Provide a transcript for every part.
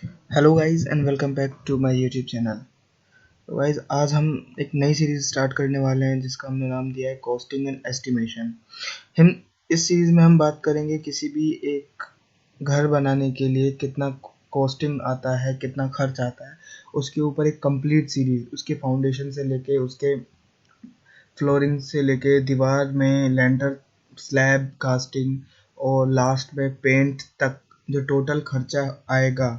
Hello guys and welcome back to my YouTube channel. तो guys आज हम एक नई सीरीज स्टार्ट करने वाले हैं जिसका हमने नाम दिया है कॉस्टिंग एंड एस्टिमेशन। हम इस सीरीज में हम बात करेंगे किसी भी एक घर बनाने के लिए कितना कॉस्टिंग आता है, कितना खर्च आता है, उसके ऊपर एक कंप्लीट सीरीज, उसके फाउंडेशन से लेके उसके फ्लोरिंग से लेके दीवार में लेंटर, स्लैब, कास्टिंग और लास्ट में पेंट तक जो टोटल खर्चा आएगा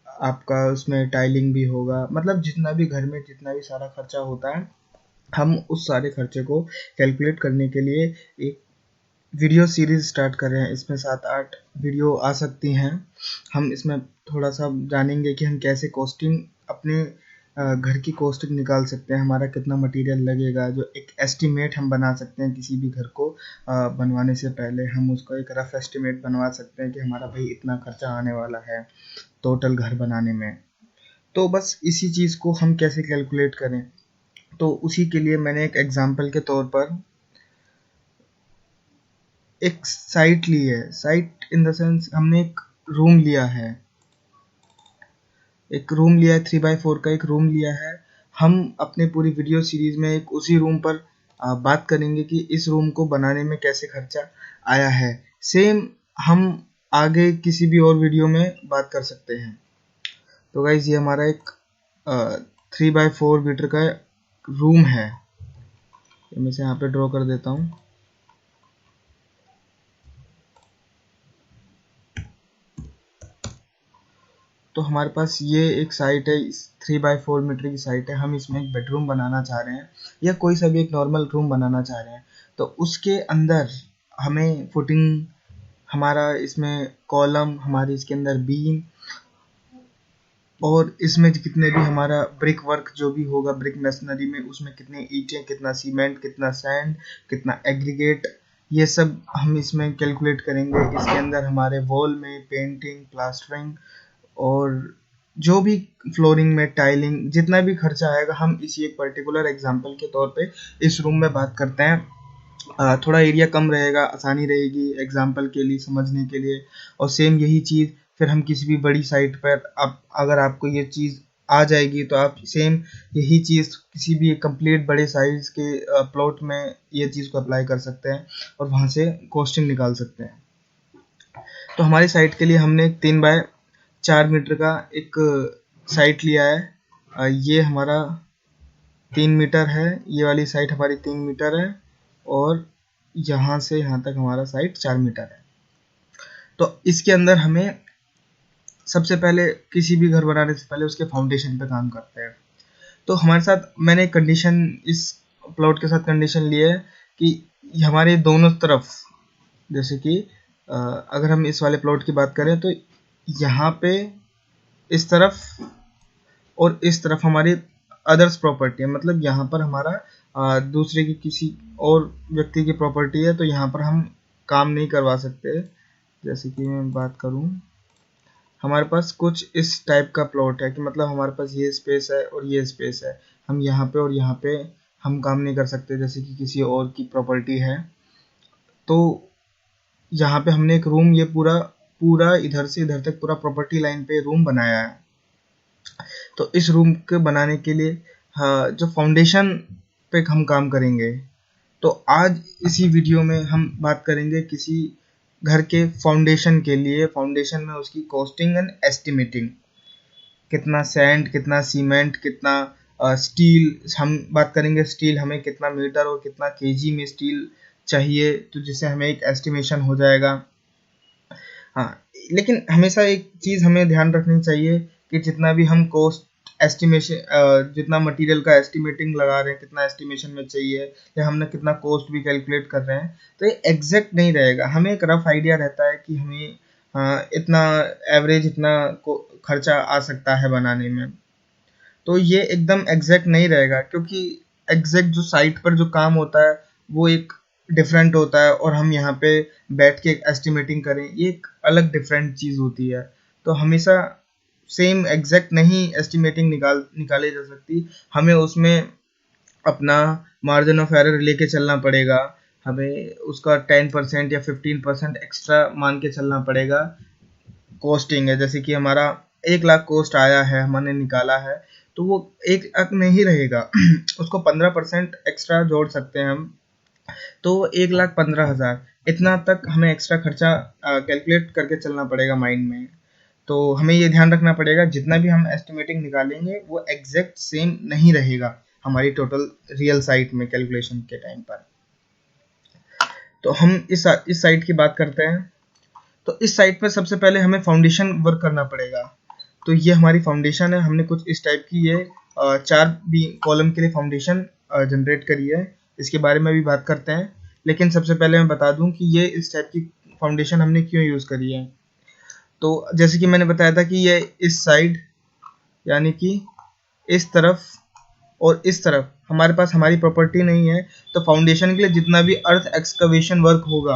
आपका, उसमें टाइलिंग भी होगा, मतलब जितना भी घर में जितना भी सारा खर्चा होता है, हम उस सारे खर्चे को कैलकुलेट करने के लिए एक वीडियो सीरीज स्टार्ट कर रहे हैं। इसमें 7-8 वीडियो आ सकती हैं। हम इसमें थोड़ा सा जानेंगे कि हम कैसे कॉस्टिंग अपने घर की कॉस्टिंग निकाल सकते हैं, हमारा कितना मटेरियल लगेगा, जो एक एस्टिमेट हम बना सकते हैं। किसी भी घर को बनवाने से पहले हम उसको एक रफ एस्टिमेट बनवा सकते हैं कि हमारा भाई इतना खर्चा आने वाला है टोटल घर बनाने में। तो बस इसी चीज़ को हम कैसे कैलकुलेट करें, तो उसी के लिए मैंने एक एग्जांपल के तौर पर एक साइट ली है। साइट इन द सेंस हमने एक रूम लिया है, 3x4 का एक रूम लिया है। हम अपने पूरी वीडियो सीरीज में एक उसी रूम पर बात करेंगे कि इस रूम को बनाने में कैसे खर्चा आया है। सेम हम आगे किसी भी और वीडियो में बात कर सकते हैं। तो गाइज ये हमारा एक 3x4 मीटर का रूम है। मैं इसे यहाँ पे ड्रॉ कर देता हूँ। तो हमारे पास ये एक साइट है, इस 3x4 मीटर की साइट है। हम इसमें एक बेडरूम बनाना चाह रहे हैं या कोई सा भी एक नॉर्मल रूम बनाना चाह रहे हैं। तो उसके अंदर हमें फुटिंग, हमारा इसमें कॉलम, हमारी इसके अंदर बीम, और इसमें कितने भी हमारा ब्रिक वर्क जो भी होगा, ब्रिक मशीनरी में उसमें कितने ईंटें, कितना सीमेंट, कितना सैंड, कितना एग्रीगेट, ये सब हम इसमें कैलकुलेट करेंगे। इसके अंदर हमारे वॉल में पेंटिंग, प्लास्टरिंग और जो भी फ्लोरिंग में टाइलिंग, जितना भी खर्चा आएगा हम इसी एक पर्टिकुलर एग्जांपल के तौर पे इस रूम में बात करते हैं। थोड़ा एरिया कम रहेगा, आसानी रहेगी एग्जांपल के लिए समझने के लिए। और सेम यही चीज़ फिर हम किसी भी बड़ी साइट पर, आप अगर आपको ये चीज़ आ जाएगी तो आप सेम यही चीज़ किसी भी कंप्लीट बड़े साइज के प्लॉट में ये चीज़ को अप्लाई कर सकते हैं और वहाँ से कॉस्टिंग निकाल सकते हैं। तो हमारी साइट के लिए हमने 3x4 मीटर का एक साइट लिया है। ये हमारा 3 मीटर है, ये वाली साइट हमारी 3 मीटर है, और यहाँ से यहाँ तक हमारा साइट 4 मीटर है। तो इसके अंदर हमें सबसे पहले किसी भी घर बनाने से पहले उसके फाउंडेशन पे काम करते हैं। तो हमारे साथ मैंने कंडीशन, इस प्लॉट के साथ कंडीशन ली है कि हमारे दोनों तरफ, जैसे कि अगर हम इस वाले प्लॉट की बात करें तो यहाँ पे इस तरफ और इस तरफ हमारी अदर्स प्रॉपर्टी है, मतलब यहाँ पर हमारा दूसरे की किसी और व्यक्ति की प्रॉपर्टी है, तो यहाँ पर हम काम नहीं करवा सकते। जैसे कि मैं बात करूँ, हमारे पास कुछ इस टाइप का प्लॉट है कि मतलब हमारे पास ये स्पेस है और ये स्पेस है, हम यहाँ पे और यहाँ पे हम काम नहीं कर सकते, जैसे कि किसी और की प्रॉपर्टी है। तो यहाँ पे हमने एक रूम, ये पूरा पूरा इधर से इधर तक पूरा प्रॉपर्टी लाइन पे रूम बनाया है। तो इस रूम के बनाने के लिए जो फाउंडेशन पे हम काम करेंगे, तो आज इसी वीडियो में हम बात करेंगे किसी घर के फाउंडेशन के लिए। फाउंडेशन में उसकी कॉस्टिंग एंड एस्टिमेटिंग, कितना सैंड, कितना सीमेंट, कितना स्टील, हम बात करेंगे स्टील हमें कितना मीटर और कितना केजी में स्टील चाहिए, तो जिससे हमें एक एस्टिमेशन हो जाएगा। हाँ, लेकिन हमेशा एक चीज़ हमें ध्यान रखनी चाहिए कि जितना भी हम कॉस्ट एस्टिमेशन, जितना मटेरियल का एस्टिमेटिंग लगा रहे हैं, कितना एस्टिमेशन में चाहिए, या हमने कितना कॉस्ट भी कैलकुलेट कर रहे हैं, तो ये एग्जैक्ट नहीं रहेगा। हमें एक रफ आइडिया रहता है कि हमें इतना एवरेज, इतना खर्चा आ सकता है बनाने में। तो ये एकदम एग्जैक्ट नहीं रहेगा, क्योंकि एग्जैक्ट जो साइट पर जो काम होता है वो एक डिफरेंट होता है, और हम यहाँ पे बैठ के एस्टिमेटिंग करें, ये एक अलग डिफरेंट चीज़ होती है। तो हमेशा सेम एग्जैक्ट नहीं एस्टिमेटिंग निकाली जा सकती, हमें उसमें अपना मार्जिन ऑफ एरर लेके चलना पड़ेगा। हमें उसका 10% या 15% एक्स्ट्रा मान के चलना पड़ेगा। कॉस्टिंग है, जैसे कि हमारा 1 लाख कॉस्ट आया है, हमने निकाला है, तो वो 1 लाख नहीं रहेगा उसको 15% एक्स्ट्रा जोड़ सकते हैं हम, तो 1,15,000 इतना तक हमें एक्स्ट्रा खर्चा कैलकुलेट करके चलना पड़ेगा माइंड में। तो हमें ये ध्यान रखना पड़ेगा जितना भी हम एस्टिमेटिंग निकालेंगे वो एग्जैक्ट सेम नहीं रहेगा हमारी टोटल रियल साइट में कैलकुलेशन के टाइम पर। तो हम इस साइट की बात करते हैं। तो इस साइट पर सबसे पहले हमें फाउंडेशन वर्क करना पड़ेगा। तो ये हमारी फाउंडेशन है, हमने कुछ इस टाइप की ये 4 कॉलम के लिए फाउंडेशन जनरेट करी है। इसके बारे में भी बात करते हैं, लेकिन सबसे पहले मैं बता दूं कि ये इस टाइप की फाउंडेशन हमने क्यों यूज़ करी है। तो जैसे कि मैंने बताया था कि ये इस साइड यानी कि इस तरफ और इस तरफ हमारे पास हमारी प्रॉपर्टी नहीं है, तो फाउंडेशन के लिए जितना भी अर्थ एक्सकवेशन वर्क होगा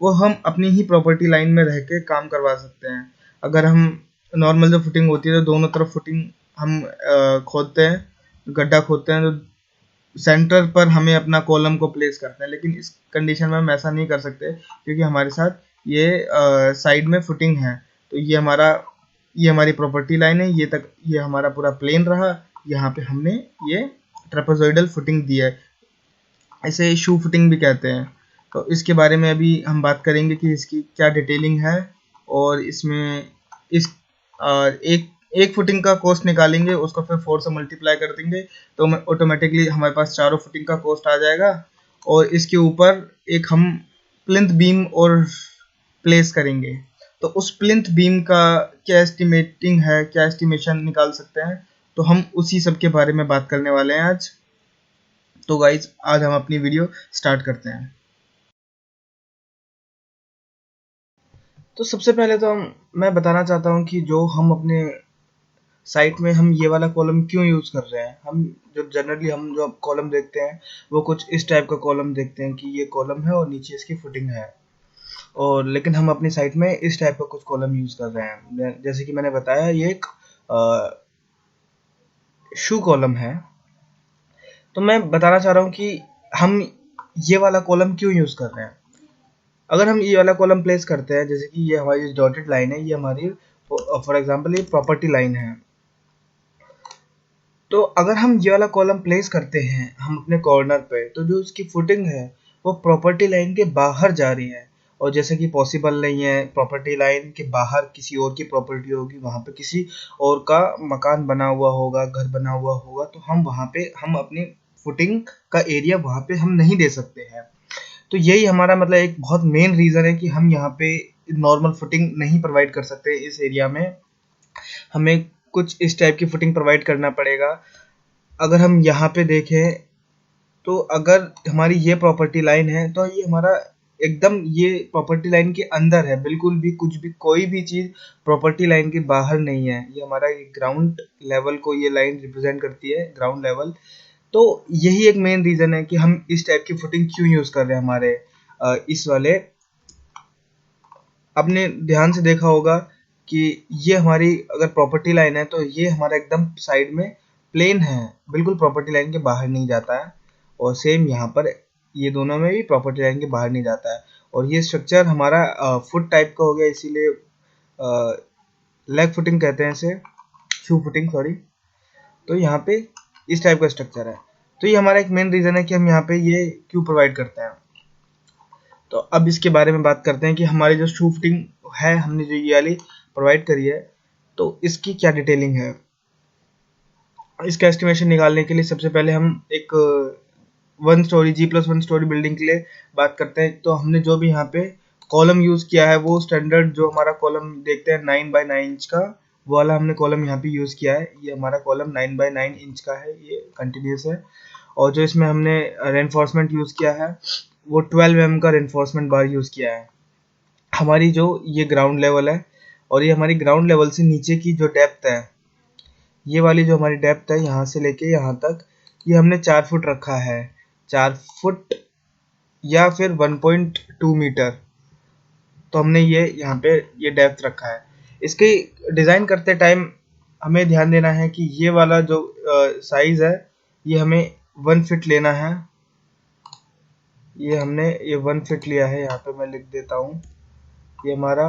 वो हम अपनी ही प्रॉपर्टी लाइन में रह के काम करवा सकते हैं। अगर हम नॉर्मल जो फुटिंग होती है तो दोनों तरफ फुटिंग हम खोदते हैं, गड्ढा खोदते हैं, तो सेंटर पर हमें अपना कॉलम को प्लेस करते हैं, लेकिन इस कंडीशन में हम ऐसा नहीं कर सकते क्योंकि हमारे साथ ये साइड में फुटिंग है। तो ये हमारी प्रॉपर्टी लाइन है, ये हमारा पूरा प्लेन रहा, यहाँ पे हमने ये ट्रेपेजॉइडल फुटिंग दी है, इसे शू फुटिंग भी कहते हैं। तो इसके बारे में अभी हम बात करेंगे कि इसकी क्या डिटेलिंग है, और इसमें इस एक फुटिंग का कॉस्ट निकालेंगे, उसको फिर 4 से मल्टीप्लाई कर देंगे तो ऑटोमेटिकली हमारे पास चारों फुटिंग का कॉस्ट आ जाएगा। और इसके ऊपर एक हम प्लिंथ बीम और प्लेस करेंगे, तो उस प्लिंथ बीम का क्या एस्टिमेटिंग है, क्या एस्टिमेशन निकाल सकते हैं, तो हम उसी सब के बारे में बात करने वाले हैं आज। तो गाइज आज हम अपनी वीडियो स्टार्ट करते हैं। तो सबसे पहले तो मैं बताना चाहता हूँ कि जो हम अपने साइट में हम ये वाला कॉलम क्यों यूज़ कर रहे हैं। हम जनरली हम जो कॉलम देखते हैं वो कुछ इस टाइप का कॉलम देखते हैं कि ये कॉलम है और नीचे इसकी फुटिंग है, और लेकिन हम अपनी साइट में इस टाइप का कुछ कॉलम यूज़ कर रहे हैं। जैसे कि मैंने बताया ये एक शू कॉलम है। तो मैं बताना चाह रहा हूँ कि हम ये वाला कॉलम क्यों यूज़ कर रहे हैं। अगर हम ये वाला कॉलम प्लेस करते हैं, जैसे कि ये हमारी डॉटेड लाइन है, ये हमारी फॉर एग्जांपल ये प्रॉपर्टी लाइन है। तो अगर हम ये वाला कॉलम प्लेस करते हैं हम अपने कॉर्नर पे, तो जो उसकी फुटिंग है वो प्रॉपर्टी लाइन के बाहर जा रही है, और जैसे कि पॉसिबल नहीं है प्रॉपर्टी लाइन के बाहर किसी और की प्रॉपर्टी होगी, वहाँ पे किसी और का मकान बना हुआ होगा, घर बना हुआ होगा, तो हम वहाँ पे हम अपनी फुटिंग का एरिया वहाँ पे हम नहीं दे सकते हैं। तो यही हमारा मतलब एक बहुत मेन रीज़न है कि हम यहाँ पे नॉर्मल फुटिंग नहीं प्रोवाइड कर सकते इस एरिया में, हमें कुछ इस टाइप की फुटिंग प्रोवाइड करना पड़ेगा। अगर हम यहाँ पे देखें तो अगर हमारी ये प्रॉपर्टी लाइन है तो ये हमारा एकदम ये प्रॉपर्टी लाइन के अंदर है, बिल्कुल भी कुछ भी कोई भी चीज़ प्रॉपर्टी लाइन के बाहर नहीं है। ये हमारा ग्राउंड लेवल को ये लाइन रिप्रेजेंट करती है, ग्राउंड लेवल। तो यही एक मेन रीज़न है कि हम इस टाइप की फुटिंग क्यों यूज़ कर रहे हैं हमारे इस वाले। आपने ध्यान से देखा होगा कि ये हमारी अगर प्रॉपर्टी लाइन है तो ये हमारा एकदम साइड में प्लेन है, बिल्कुल प्रॉपर्टी लाइन के बाहर नहीं जाता है, और सेम यहाँ पर ये दोनों में भी प्रॉपर्टी लाइन के बाहर नहीं जाता है। और ये स्ट्रक्चर हमारा फुट टाइप का हो गया, इसीलिए लेग फुटिंग कहते हैं इसे, शू फुटिंग सॉरी। तो यहाँ पे इस टाइप का स्ट्रक्चर है, तो ये हमारा एक मेन रीज़न है कि हम यहाँ पे ये क्यों प्रोवाइड करते हैं। तो अब इसके बारे में बात करते हैं कि हमारी जो शू फिटिंग है, हमने जो ये वाली प्रोवाइड करी है, तो इसकी क्या डिटेलिंग है। इसका एस्टिमेशन निकालने के लिए सबसे पहले हम एक 1 स्टोरी G+1 स्टोरी बिल्डिंग के लिए बात करते हैं। तो हमने जो भी यहाँ पे कॉलम यूज़ किया है वो स्टैंडर्ड जो हमारा कॉलम देखते हैं 9x9 इंच का, वो वाला हमने कॉलम यहाँ पे यूज़ किया है। ये हमारा कॉलम 9x9 इंच का है, ये कंटिन्यूस है। और जो इसमें हमने रेनफोर्समेंट यूज़ किया है वो 12 mm का रेनफोर्समेंट बार यूज़ किया है। हमारी जो ये ग्राउंड लेवल है, और ये हमारी ग्राउंड लेवल से नीचे की जो डेप्थ है, ये वाली जो हमारी डेप्थ है यहाँ से लेके यहाँ तक, ये हमने 4 फुट रखा है, 4 फुट या फिर 1.2 मीटर। तो हमने ये यहाँ पे ये डेप्थ रखा है। इसके डिज़ाइन करते टाइम हमें ध्यान देना है कि ये वाला जो साइज़ है ये हमें 1 फीट लेना है। ये हमने ये 1 फीट लिया है, यहाँ पे मैं लिख देता हूँ, ये हमारा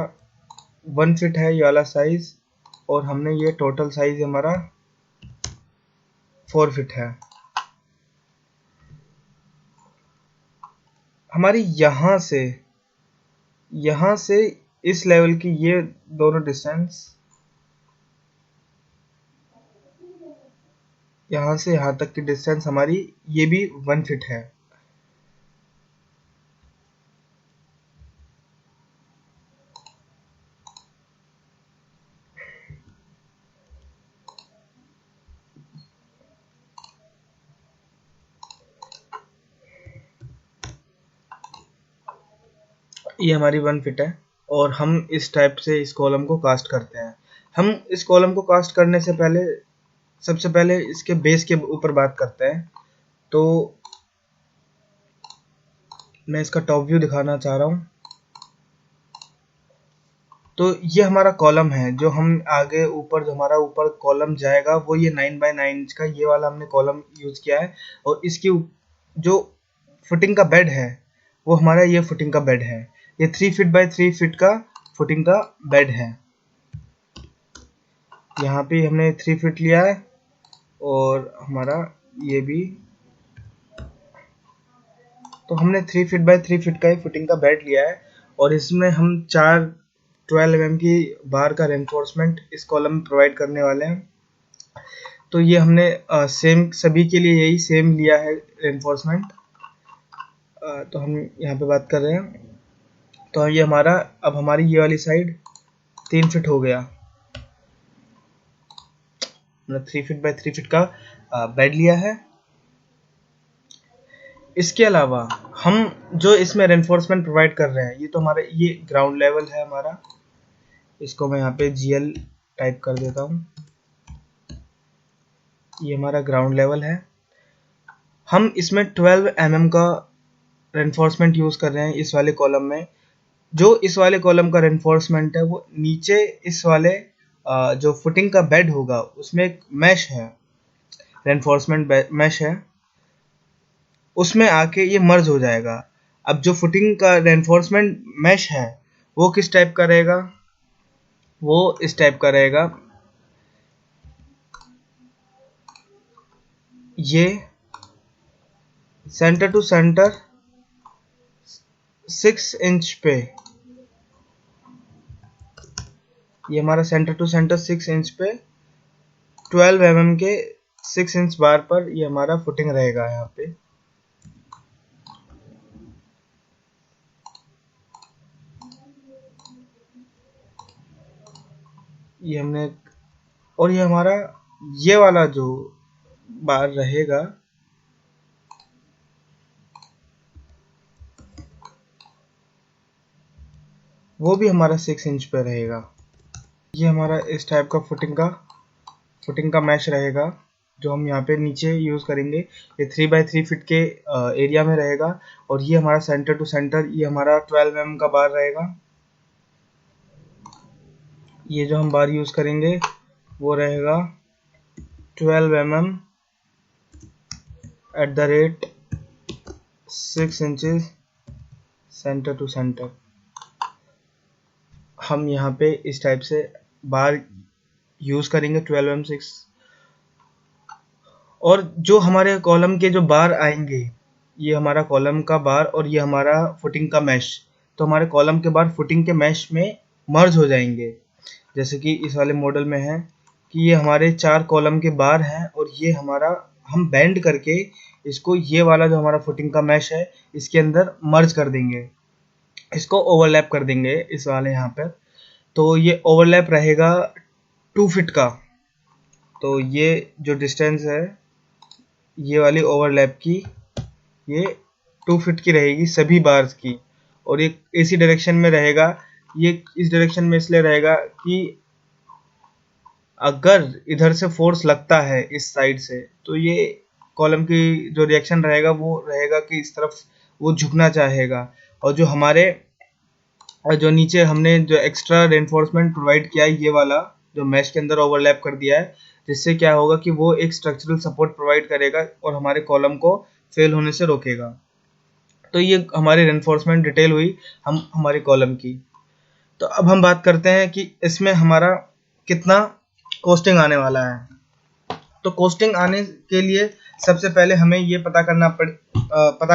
1 फीट है ये वाला साइज। और हमने ये टोटल साइज हमारा 4 फीट है। हमारी यहाँ से इस लेवल की ये दोनों डिस्टेंस, यहाँ से यहाँ तक की डिस्टेंस हमारी ये भी 1 फीट है। ये हमारी 1 फीट है और हम इस टाइप से इस कॉलम को कास्ट करते हैं। हम इस कॉलम को कास्ट करने से पहले सबसे पहले इसके बेस के ऊपर बात करते हैं। तो मैं इसका टॉप व्यू दिखाना चाह रहा हूँ। तो ये हमारा कॉलम है जो हम आगे ऊपर जो हमारा ऊपर कॉलम जाएगा वो ये 9 बाय 9 इंच का ये वाला हमने कॉलम यूज किया है। और इसकी जो फुटिंग का बेड है वो हमारा ये फुटिंग का बेड है। ये 3 फीट बाय 3 फीट का फुटिंग का बेड है। यहाँ पे हमने 3 फीट लिया है और हमारा ये भी, तो हमने 3 फीट बाय 3 फीट का ही फुटिंग का बेड लिया है। और इसमें हम 4 12 mm की बार का रेनफोर्समेंट इस कॉलम में प्रोवाइड करने वाले हैं। तो ये हमने सेम सभी के लिए यही सेम लिया है रेनफोर्समेंट। तो हम यहाँ पे बात कर रहे हैं। तो ये हमारा अब हमारी ये वाली साइड 3 फीट हो गया। हमने 3 फीट बाय 3 फीट का बेड लिया है। इसके अलावा हम जो इसमें रेनफोर्समेंट प्रोवाइड कर रहे हैं ये तो हमारा ये ग्राउंड लेवल है हमारा। इसको मैं यहाँ पे GL टाइप कर देता हूँ। ये हमारा ग्राउंड लेवल है। हम इसमें 12 mm का रेनफोर्समेंट यूज कर रहे हैं इस वाले कॉलम में। जो इस वाले कॉलम का रेनफोर्समेंट है वो नीचे इस वाले जो फुटिंग का बेड होगा उसमें एक मैश है, रेनफोर्समेंट मैश है, उसमें आके ये मर्ज हो जाएगा। अब जो फुटिंग का रेनफोर्समेंट मैश है वो किस टाइप का रहेगा, वो इस टाइप का रहेगा। ये सेंटर टू सेंटर 6 इंच पे, ये हमारा सेंटर टू सेंटर 6 इंच पे 12 mm के 6 इंच बार पर ये हमारा फुटिंग रहेगा। यहाँ पे ये हमने, और ये हमारा ये वाला जो बार रहेगा वो भी हमारा 6 इंच पे रहेगा। ये हमारा इस टाइप का फुटिंग का मैश रहेगा जो हम यहाँ पे नीचे यूज करेंगे। ये 3 बाय 3 फीट के एरिया में रहेगा। और ये हमारा सेंटर टू सेंटर ये हमारा 12 mm का बार रहेगा। ये जो हम बार यूज करेंगे वो रहेगा 12 mm at the rate 6 inches centre to centre. हम यहाँ पे इस टाइप से बार यूज करेंगे 12 mm 6। और जो हमारे कॉलम के जो बार आएंगे ये हमारा कॉलम का बार और ये हमारा फुटिंग का मैश, तो हमारे कॉलम के बार फुटिंग के मैश में मर्ज हो जाएंगे। जैसे कि इस वाले मॉडल में है कि ये हमारे 4 कॉलम के बार हैं और ये हमारा हम बेंड करके इसको ये वाला जो हमारा फुटिंग का मैश है इसके अंदर मर्ज कर देंगे, इसको ओवरलैप कर देंगे इस वाले यहाँ पर। तो ये ओवरलैप रहेगा 2 फीट का। तो ये जो डिस्टेंस है ये वाली ओवरलैप की ये 2 फीट की रहेगी सभी बार्स की। और ये इसी डायरेक्शन में रहेगा। ये इस डायरेक्शन में इसलिए रहेगा कि अगर इधर से फोर्स लगता है इस साइड से तो ये कॉलम की जो रिएक्शन रहेगा वो रहेगा कि इस तरफ वो झुकना चाहेगा। और जो हमारे जो नीचे हमने जो एक्स्ट्रा रेनफोर्समेंट प्रोवाइड किया है ये वाला जो मैश के अंदर ओवरलैप कर दिया है, जिससे क्या होगा कि वो एक स्ट्रक्चरल सपोर्ट प्रोवाइड करेगा और हमारे कॉलम को फेल होने से रोकेगा। तो ये हमारी रेनफोर्समेंट डिटेल हुई हमारे कॉलम की। तो अब हम बात करते हैं कि इसमें हमारा कितना कॉस्टिंग आने वाला है। तो कॉस्टिंग आने के लिए सबसे पहले हमें ये पता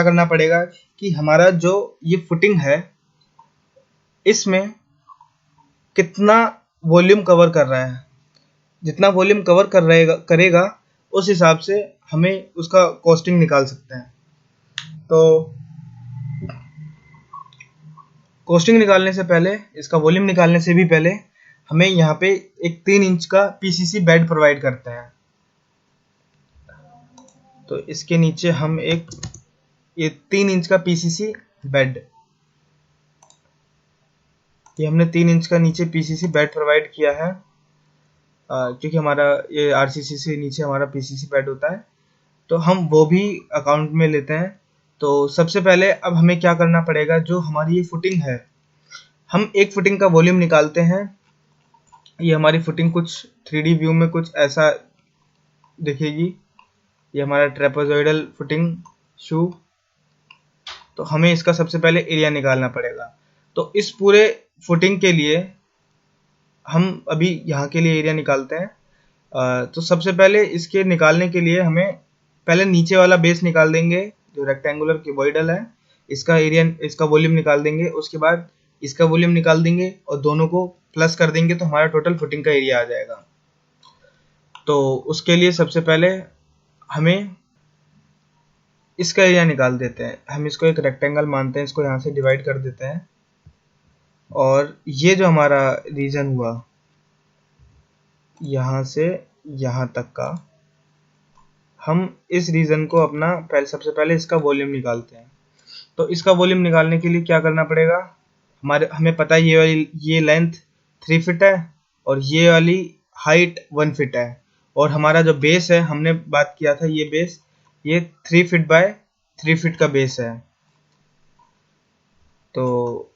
करना पड़ेगा कि हमारा जो ये फुटिंग है इसमें कितना वॉल्यूम कवर कर रहा है। जितना वॉल्यूम कवर करेगा उस हिसाब से हमें उसका कॉस्टिंग निकाल सकते हैं। तो कॉस्टिंग निकालने से पहले, इसका वॉल्यूम निकालने से भी पहले हमें यहाँ पे एक 3 इंच का पीसीसी बेड प्रोवाइड करते हैं। तो इसके नीचे हम ये 3 इंच का पीसीसी बेड, ये हमने 3 इंच का नीचे पीसीसी बेड प्रोवाइड किया है, क्योंकि हमारा ये आरसीसी से नीचे हमारा पीसीसी बेड होता है, तो हम वो भी अकाउंट में लेते हैं। तो सबसे पहले अब हमें क्या करना पड़ेगा, जो हमारी ये फुटिंग है, हम एक फुटिंग का वॉल्यूम निकालते हैं। ये हमारी फुटिंग कुछ 3D व्यू में कुछ ऐसा दिखेगी। ये हमारा ट्रेपेजॉइडल फुटिंग शू। तो हमें इसका सबसे पहले एरिया निकालना पड़ेगा। तो इस पूरे फुटिंग के लिए हम अभी यहाँ के लिए एरिया निकालते हैं। तो सबसे पहले इसके निकालने के लिए हमें पहले नीचे वाला बेस निकाल देंगे, जो रेक्टेंगुलर क्यूबॉइडल है, इसका एरिया, इसका वॉल्यूम निकाल देंगे। उसके बाद इसका वॉल्यूम निकाल देंगे और दोनों को प्लस कर देंगे, तो हमारा टोटल फुटिंग का एरिया आ जाएगा। तो उसके लिए सबसे पहले हमें इसका एरिया निकाल देते हैं। हम इसको एक रेक्टेंगल मानते हैं, इसको यहाँ से डिवाइड कर देते हैं, और ये जो हमारा रीजन हुआ यहाँ से यहाँ तक का, हम इस रीजन को अपना सबसे पहले इसका वॉल्यूम निकालते हैं। तो इसका वॉल्यूम निकालने के लिए क्या करना पड़ेगा, हमें पता है ये लेंथ 3 फीट है और ये वाली हाइट 1 फीट है, और हमारा जो बेस है, हमने बात किया था ये बेस, ये 3 फीट बाय 3 फीट का बेस है। तो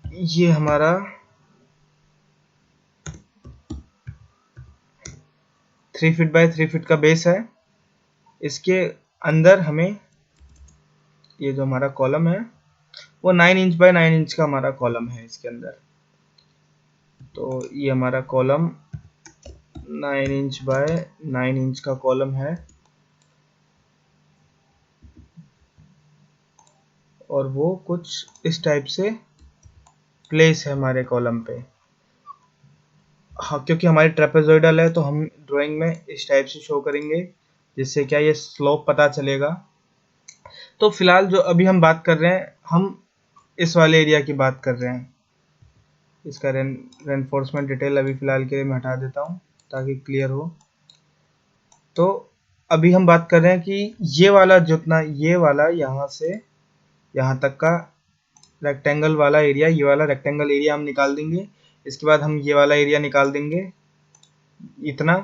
ये हमारा 3 फीट बाय 3 फीट का बेस है। इसके अंदर हमें ये जो हमारा कॉलम है वो 9 इंच बाय 9 इंच का हमारा कॉलम है इसके अंदर। तो ये हमारा कॉलम 9 इंच बाय 9 इंच का कॉलम है, और वो कुछ इस टाइप से प्लेस है हमारे कॉलम पे। हाँ, क्योंकि हमारी ट्रेपेजॉइडल है तो हम ड्राइंग में इस टाइप से शो करेंगे, जिससे क्या ये स्लोप पता चलेगा। तो फिलहाल जो अभी हम बात कर रहे हैं, हम इस वाले एरिया की बात कर रहे हैं। इसका रेनफोर्समेंट डिटेल अभी फिलहाल के लिए मैं हटा देता हूँ ताकि क्लियर हो। तो अभी हम बात कर रहे हैं कि ये वाला जितना, ये वाला यहाँ से यहाँ तक का रेक्टेंगल वाला एरिया, ये वाला रेक्टेंगल एरिया हम निकाल देंगे। इसके बाद हम ये वाला एरिया निकाल देंगे इतना,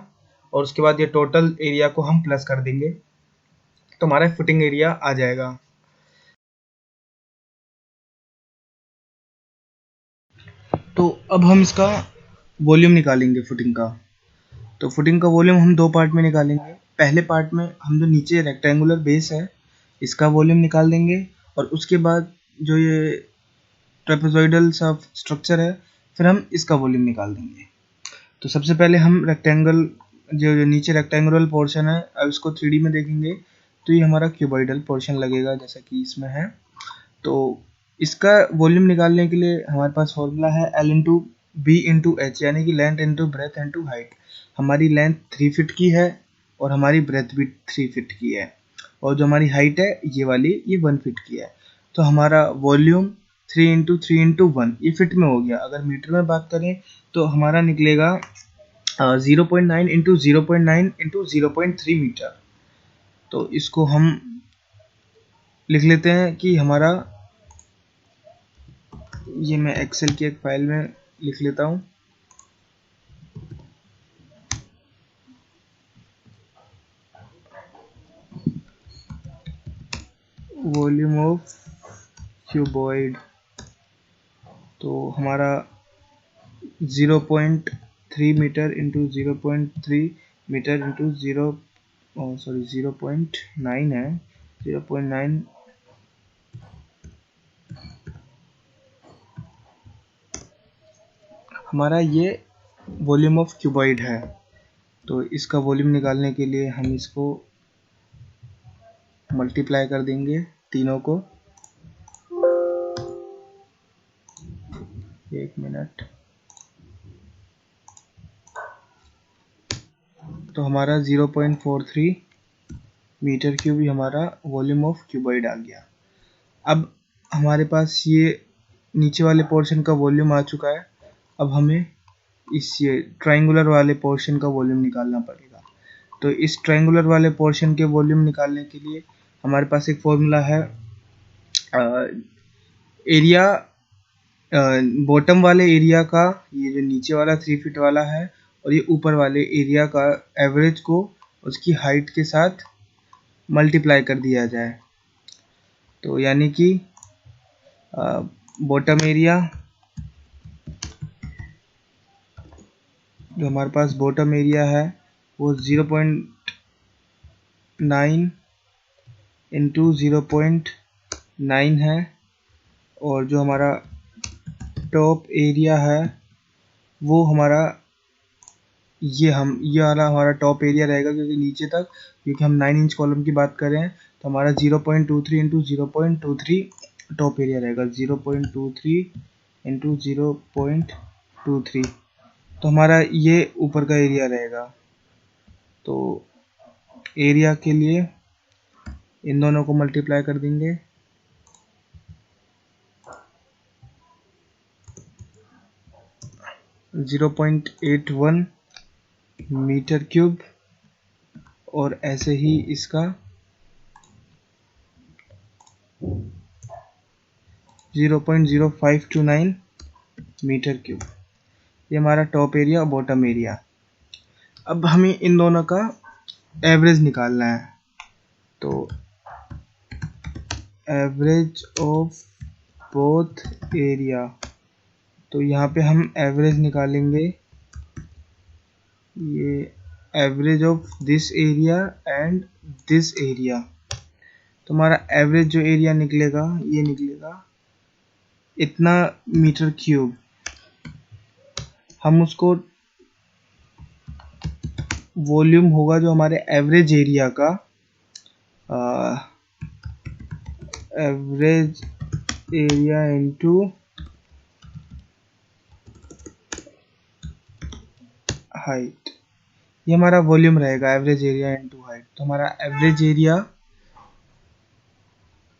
और उसके बाद ये टोटल एरिया को हम प्लस कर देंगे, तो हमारा फुटिंग एरिया आ जाएगा। तो अब हम इसका वॉल्यूम निकालेंगे फुटिंग का। तो फुटिंग का वॉल्यूम हम 2 पार्ट में निकालेंगे। पहले पार्ट में हम जो नीचे रेक्टेंगुलर बेस है इसका वॉल्यूम निकाल देंगे, और उसके बाद जो ये ट्रेपेजॉइडल सा स्ट्रक्चर है, फिर हम इसका वॉल्यूम निकाल देंगे। तो सबसे पहले हम रेक्टेंगल, जो नीचे रेक्टेंगुलर पोर्शन है, अब इसको 3D में देखेंगे तो ये हमारा क्यूबॉइडल पोर्शन लगेगा, जैसा कि इसमें है। तो इसका वॉल्यूम निकालने के लिए हमारे पास फॉर्मूला है L into B into H, यानी कि length into breadth into height. हमारी लेंथ 3 फीट की है और हमारी ब्रेथ भी 3 फीट की है, और जो हमारी हाइट है ये वाली, ये 1 फीट की है। तो हमारा वॉल्यूम 3 इंटू 3 इंटू 1, ये फिट में हो गया। अगर मीटर में बात करें तो हमारा निकलेगा 0.9 इंटू 0.9 इंटू 0.3 मीटर। तो इसको हम लिख लेते हैं कि हमारा, ये मैं एक्सेल की एक फाइल में लिख लेता हूँ। वॉल्यूम ऑफ क्यूबॉइड, तो हमारा 0.3 मीटर इंटू 0.3 मीटर इंटू 0.9 है, 0.9 . हमारा ये वॉल्यूम ऑफ क्यूबॉइड है। तो इसका वॉल्यूम निकालने के लिए हम इसको मल्टीप्लाई कर देंगे तीनों को। एक मिनट। तो हमारा 0.43 मीटर क्यूब ही हमारा वॉल्यूम ऑफ क्यूबॉइड आ गया। अब हमारे पास ये नीचे वाले पोर्शन का वॉल्यूम आ चुका है। अब हमें इस ये ट्रायंगुलर वाले पोर्शन का वॉल्यूम निकालना पड़ेगा। तो इस ट्रायंगुलर वाले पोर्शन के वॉल्यूम निकालने के लिए हमारे पास एक फॉर्मूला है। एरिया बॉटम वाले एरिया का, ये जो नीचे वाला 3 फीट वाला है, और ये ऊपर वाले एरिया का एवरेज को उसकी हाइट के साथ मल्टीप्लाई कर दिया जाए। तो यानी कि बॉटम एरिया, जो हमारे पास बॉटम एरिया है वो 0.9 इंटू 0.9 है, और जो हमारा टॉप एरिया है वो हमारा ये वाला हमारा टॉप एरिया रहेगा, क्योंकि नीचे तक, क्योंकि हम 9 इंच कॉलम की बात कर रहे हैं, तो हमारा 0.23 इंटू 0.23 टॉप एरिया रहेगा। 0.23 इंटू 0.23, तो हमारा ये ऊपर का एरिया रहेगा। तो एरिया के लिए इन दोनों को मल्टीप्लाई कर देंगे। .81 मीटर क्यूब, और ऐसे ही इसका 0.0529 मीटर क्यूब। ये हमारा टॉप एरिया और बॉटम एरिया। अब हमें इन दोनों का एवरेज निकालना है। तो एवरेज ऑफ बोथ एरिया, तो यहाँ पे हम एवरेज निकालेंगे, ये average of this area and this area. तो हमारा एवरेज जो एरिया निकलेगा, ये निकलेगा इतना मीटर क्यूब। हम उसको वॉल्यूम होगा जो हमारे एवरेज एरिया का, एवरेज एरिया इनटू हाइट, ये हमारा वॉल्यूम रहेगा, एवरेज एरिया इनटू हाइट। तो हमारा एवरेज एरिया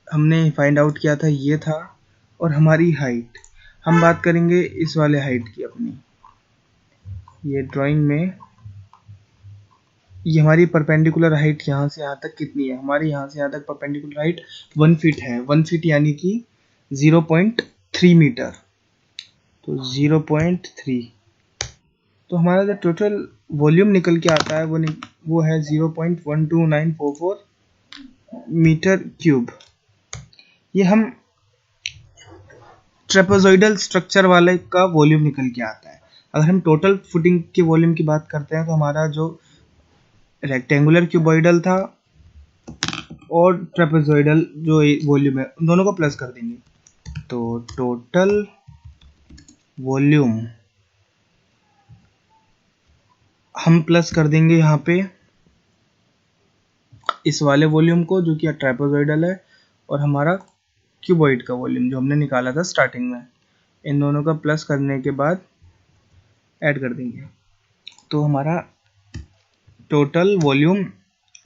हमने फाइंड आउट किया था, ये था, और हमारी हाइट हम बात करेंगे इस वाले हाइट की अपनी। ये ड्राइंग में ये हमारी परपेंडिकुलर हाइट यहाँ से यहाँ तक कितनी है, हमारी यहाँ से यहाँ तक परपेंडिकुलर हाइट 1 फीट है। 1 फीट यानी कि 0.3 मीटर। तो 0.3, तो हमारा जो टोटल वॉल्यूम निकल के आता है वो है 0.12944 मीटर क्यूब। ये हम ट्रेपेजॉइडल स्ट्रक्चर वाले का वॉल्यूम निकल के आता है। अगर हम टोटल फुटिंग के वॉल्यूम की बात करते हैं, तो हमारा जो रेक्टेंगुलर क्यूबॉइडल था और ट्रेपेजॉइडल जो वॉल्यूम है, उन दोनों को प्लस कर देंगे। तो टोटल वॉल्यूम हम प्लस कर देंगे यहाँ पे इस वाले वॉल्यूम को, जो कि ट्राइपोजॉइडल है, और हमारा क्यूबॉइड का वॉल्यूम जो हमने निकाला था स्टार्टिंग में, इन दोनों का प्लस करने के बाद ऐड कर देंगे। तो हमारा टोटल वॉल्यूम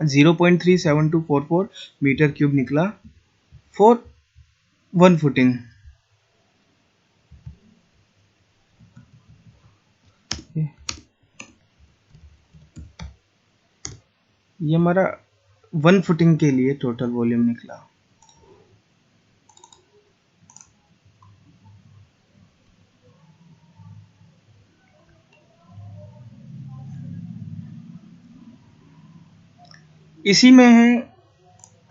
0.37244 मीटर क्यूब निकला फॉर 1 फुटिंग। ये हमारा 1 फुटिंग के लिए टोटल वॉल्यूम निकला। इसी में है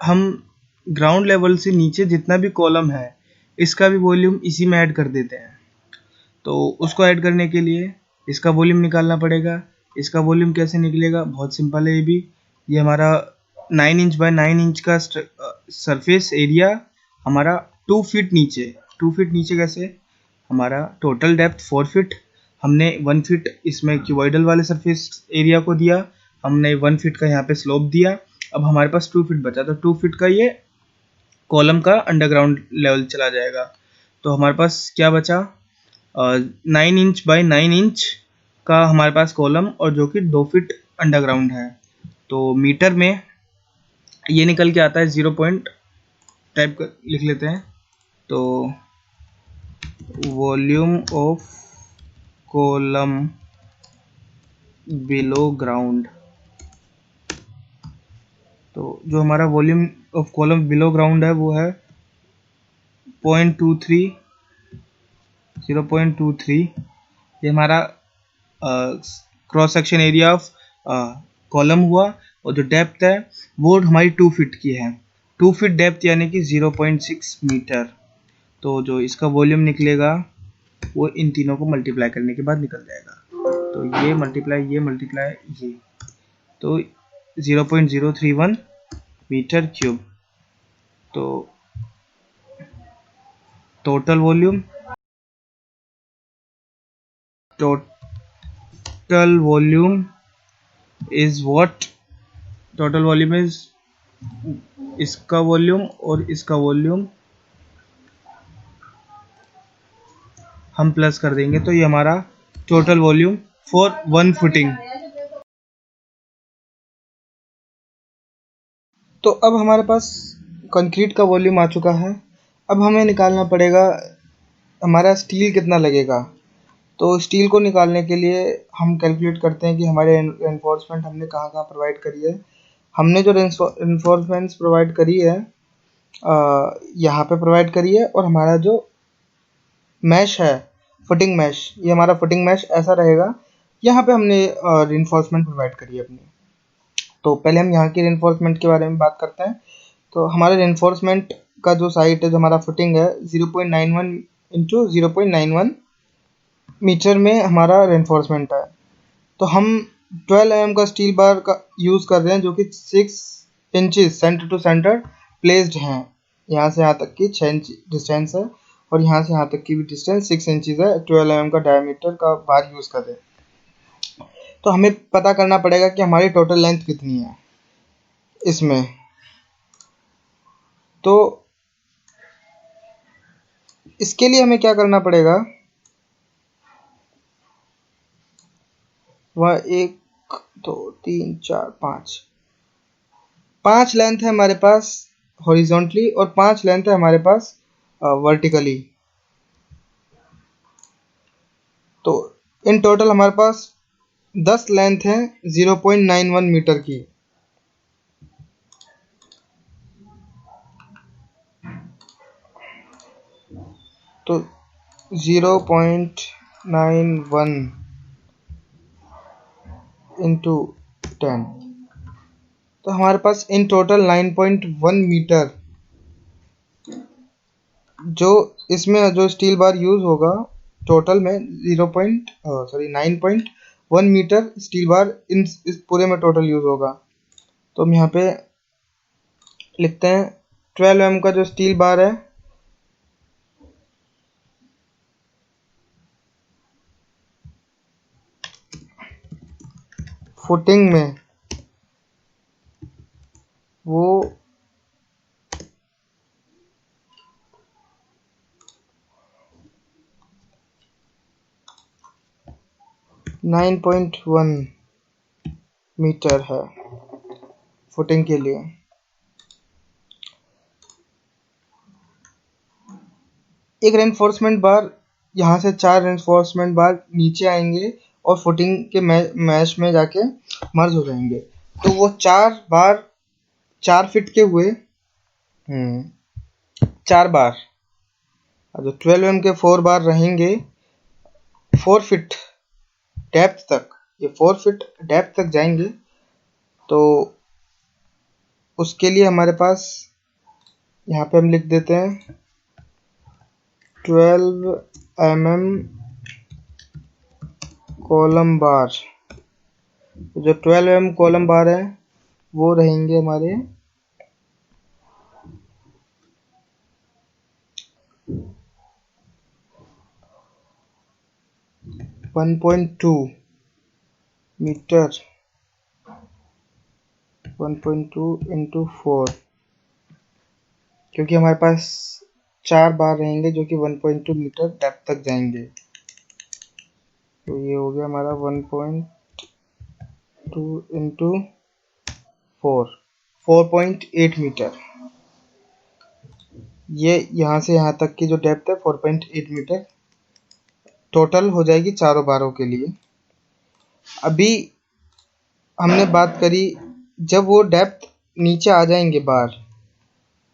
हम ग्राउंड लेवल से नीचे जितना भी कॉलम है, इसका भी वॉल्यूम इसी में ऐड कर देते हैं। तो उसको ऐड करने के लिए इसका वॉल्यूम निकालना पड़ेगा। इसका वॉल्यूम कैसे निकलेगा, बहुत सिंपल है। ये भी, ये हमारा 9 इंच बाय 9 इंच का सरफेस एरिया हमारा 2 फीट नीचे। 2 फीट नीचे कैसे, हमारा टोटल डेप्थ 4 फीट, हमने 1 फीट इसमें क्यूबॉइडल वाले सरफेस एरिया को दिया, हमने 1 फीट का यहाँ पे स्लोप दिया। अब हमारे पास 2 फीट बचा, तो 2 फीट का ये कॉलम का अंडरग्राउंड लेवल चला जाएगा। तो हमारे पास क्या बचा, 9 इंच बाई 9 इंच का हमारे पास कॉलम, और जो कि 2 फीट अंडरग्राउंड है। तो मीटर में ये निकल के आता है 0 पॉइंट टाइप कर लिख लेते हैं। तो volume of column below ground, तो जो हमारा volume of column below ground है वो है 0.23, 0.23। ये हमारा cross section area of column हुआ, और जो डेप्थ है वो हमारी 2 फीट की है। 2 फीट डेप्थ यानी कि 0.6 मीटर। तो जो इसका वॉल्यूम निकलेगा वो इन तीनों को मल्टीप्लाई करने के बाद निकल जाएगा। तो ये मल्टीप्लाई ये, तो 0.031 मीटर क्यूब। तो total volume is what, total volume is इसका वॉल्यूम और इसका वॉल्यूम हम प्लस कर देंगे, तो ये हमारा टोटल वॉल्यूम फॉर 1 फुटिंग। तो अब हमारे पास कंक्रीट का वॉल्यूम आ चुका है। अब हमें निकालना पड़ेगा हमारा स्टील कितना लगेगा। तो स्टील को निकालने के लिए हम कैलकुलेट करते हैं कि हमारे रेनफोर्समेंट हमने कहाँ कहाँ प्रोवाइड करी है। हमने जो रेनफोर्समेंट्स प्रोवाइड करी है यहाँ पे प्रोवाइड करी है, और हमारा जो मैश है फुटिंग मैश, ये हमारा फुटिंग मैश ऐसा रहेगा। यहाँ पे हमने रेनफोर्समेंट प्रोवाइड करी है अपनी। तो पहले हम यहाँ की रेनफोर्समेंट के बारे में बात करते हैं। तो हमारे रेनफोर्समेंट का जो साइट है, जो हमारा फुटिंग है 0.91 इंटू 0.91 मीटर में हमारा रेनफोर्समेंट है। तो हम 12 mm का स्टील बार का यूज़ कर रहे हैं, जो कि 6 inches centre to centre placed हैं। यहाँ से यहाँ तक की 6 इंच डिस्टेंस है, और यहाँ से यहाँ तक की भी डिस्टेंस 6 इंचेस है। 12 mm का डायमीटर का बार यूज़ कर रहे हैं। तो हमें पता करना पड़ेगा कि हमारी टोटल लेंथ कितनी है इसमें। तो इसके लिए हमें क्या करना पड़ेगा, वह 1 2 3 4 5 लेंथ है हमारे पास हॉरिजॉन्टली, और 5 लेंथ है हमारे पास वर्टिकली। तो इन टोटल हमारे पास 10 लेंथ है 0.91 मीटर की। तो 0.91 इंटू 10, तो हमारे पास इन टोटल 9.1 मीटर, जो इसमें जो स्टील बार यूज होगा टोटल में 9.1 मीटर स्टील बार इस पूरे में टोटल यूज होगा। तो हम यहाँ पे लिखते हैं 12 mm का जो स्टील बार है फुटिंग में, वो 9.1 मीटर है फुटिंग के लिए। एक रेनफोर्समेंट बार, यहाँ से 4 रेनफोर्समेंट बार नीचे आएंगे और फुटिंग के मैश में जाके मर्ज हो जाएंगे। तो वो 4 बार 4 फीट के हुए 4 बार, जो 12 mm के 4 बार रहेंगे 4 फीट डेप्थ तक, ये 4 फीट डेप्थ तक जाएंगे। तो उसके लिए हमारे पास यहाँ पे हम लिख देते हैं 12 mm कॉलम बार। जो 12 mm कॉलम बार है वो रहेंगे हमारे 12 1.2 मीटर 1.2 इंटू 4, क्योंकि हमारे पास 4 बार रहेंगे जो कि 1.2 मीटर डेप्थ तक जाएंगे। तो ये हो गया हमारा 1.2 इंटू 4.8 मीटर। ये यहाँ से यहाँ तक की जो डेप्थ है 4.8 मीटर टोटल हो जाएगी चारों बारों के लिए। अभी हमने बात करी जब वो डेप्थ नीचे आ जाएंगे बार,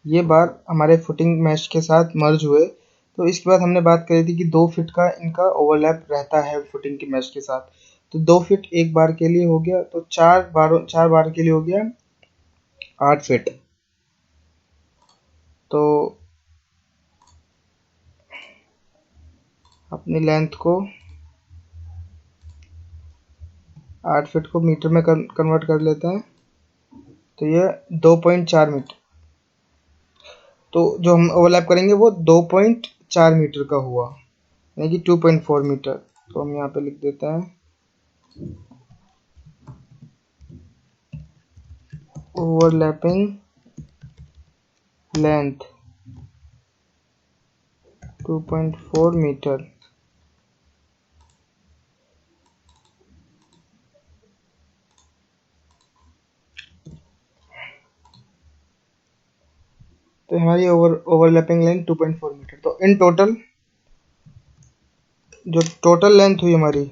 ये बार हमारे फुटिंग मैश के साथ मर्ज हुए, तो इसके बाद हमने बात करी थी कि 2 फीट का इनका ओवरलैप रहता है फुटिंग के मैश के साथ। तो 2 फीट एक बार के लिए हो गया, तो 4 बार के लिए हो गया 8 फीट। तो अपनी लेंथ को 8 फीट को मीटर में कन्वर्ट कर लेते हैं, तो ये 2.4 मीटर। तो जो हम ओवरलैप करेंगे वो 2.4 मीटर का हुआ, यानी कि 2.4 मीटर। तो हम यहाँ पे लिख देते हैं ओवरलैपिंग लेंथ 2.4 मीटर। तो हमारी ओवरलैपिंग लेंथ 2.4 मीटर। तो इन टोटल जो टोटल लेंथ हुई हमारी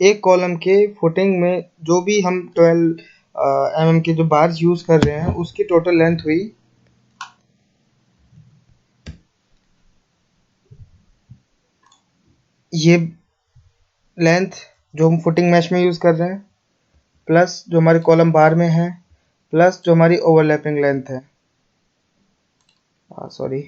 एक कॉलम के फुटिंग में, जो भी हम 12 mm के जो बार्स यूज कर रहे हैं उसकी टोटल लेंथ हुई ये लेंथ जो हम फुटिंग मैश में यूज कर रहे हैं, प्लस जो हमारे कॉलम बार में है, प्लस जो हमारी ओवरलैपिंग लेंथ है, सॉरी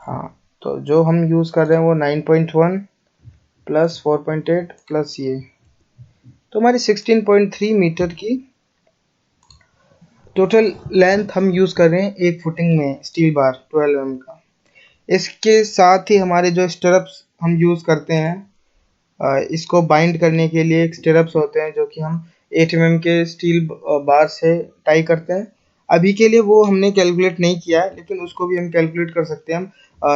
हाँ, तो जो हम यूज कर रहे हैं वो 9.1 प्लस 4.8 प्लस ये, तो हमारी 16.3 मीटर की टोटल लेंथ हम यूज कर रहे हैं एक फुटिंग में स्टील बार 12 mm का। इसके साथ ही हमारे जो स्टरप्स हम यूज करते हैं, इसको बाइंड करने के लिए एक स्टरप्स होते हैं जो कि हम 8 mm के स्टील बार से टाई करते हैं। अभी के लिए वो हमने कैलकुलेट नहीं किया है, लेकिन उसको भी हम कैलकुलेट कर सकते हैं। हम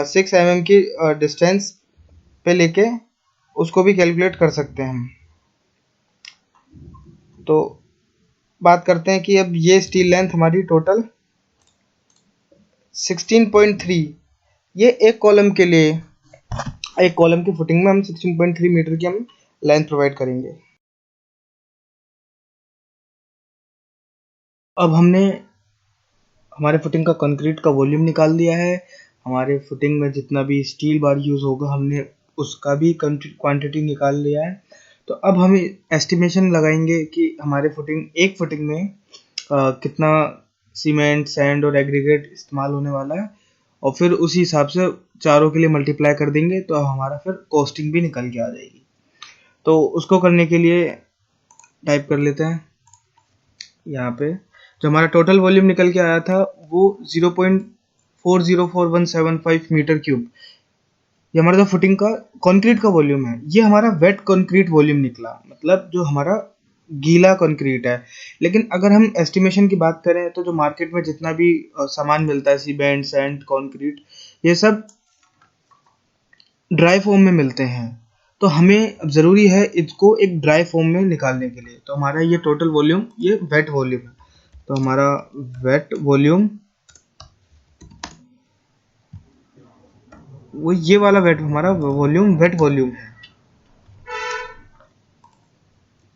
6 mm की डिस्टेंस पे लेके उसको भी कैलकुलेट कर सकते हैं हम। तो बात करते हैं कि अब ये स्टील लेंथ हमारी टोटल 16.3, ये एक कॉलम के लिए, एक कॉलम की फुटिंग में हम 16.3 मीटर की हम लेंथ प्रोवाइड करेंगे। अब हमने हमारे फुटिंग का कंक्रीट का वॉल्यूम निकाल दिया है। हमारे फुटिंग में जितना भी स्टील बार यूज होगा हमने उसका भी क्वांटिटी निकाल लिया है। तो अब हम एस्टिमेशन लगाएंगे कि हमारे एक फुटिंग में कितना सीमेंट, सैंड और एग्रीगेट इस्तेमाल होने वाला है, और फिर उसी हिसाब से चारों के लिए मल्टीप्लाई कर देंगे, तो हमारा फिर कॉस्टिंग भी निकल के आ जाएगी। तो उसको करने के लिए टाइप कर लेते हैं यहाँ पे, जो हमारा टोटल वॉल्यूम निकल के आया था वो 0.404175 मीटर क्यूब। ये हमारा जो फुटिंग का कंक्रीट का वॉल्यूम है, ये हमारा वेट कंक्रीट वॉल्यूम निकला, मतलब जो हमारा गीला कंक्रीट है। लेकिन अगर हम एस्टिमेशन की बात करें तो जो मार्केट में जितना भी सामान मिलता है, सीमेंट, सैंड, कंक्रीट, ये सब ड्राई फॉर्म में मिलते हैं। तो हमें अब ज़रूरी है इसको एक ड्राई फॉर्म में निकालने के लिए। तो हमारा ये टोटल वॉल्यूम ये वेट वॉल्यूम है। तो हमारा वेट वॉल्यूम, वो ये वाला वेट हमारा वॉल्यूम वेट वॉल्यूम है